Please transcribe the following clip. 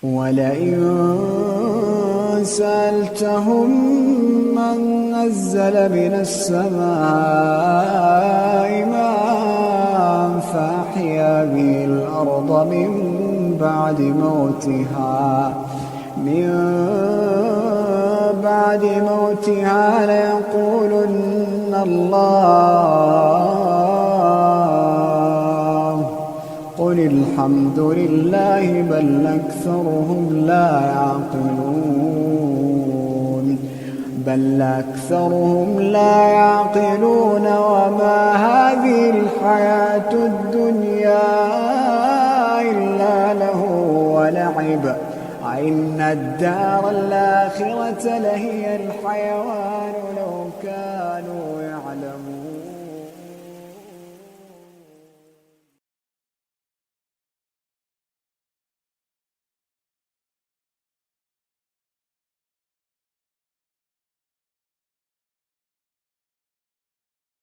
ولئن سألتهم من نزل من السماء ماء فأحيا به الأرض من بعد موتها ليقولن الله. قل الحمد لله بل أكثرهم لا يعقلون وما هذه الحياة الدنيا إلا لهو ولعب وإن الدار الآخرة لهي الحيوان لو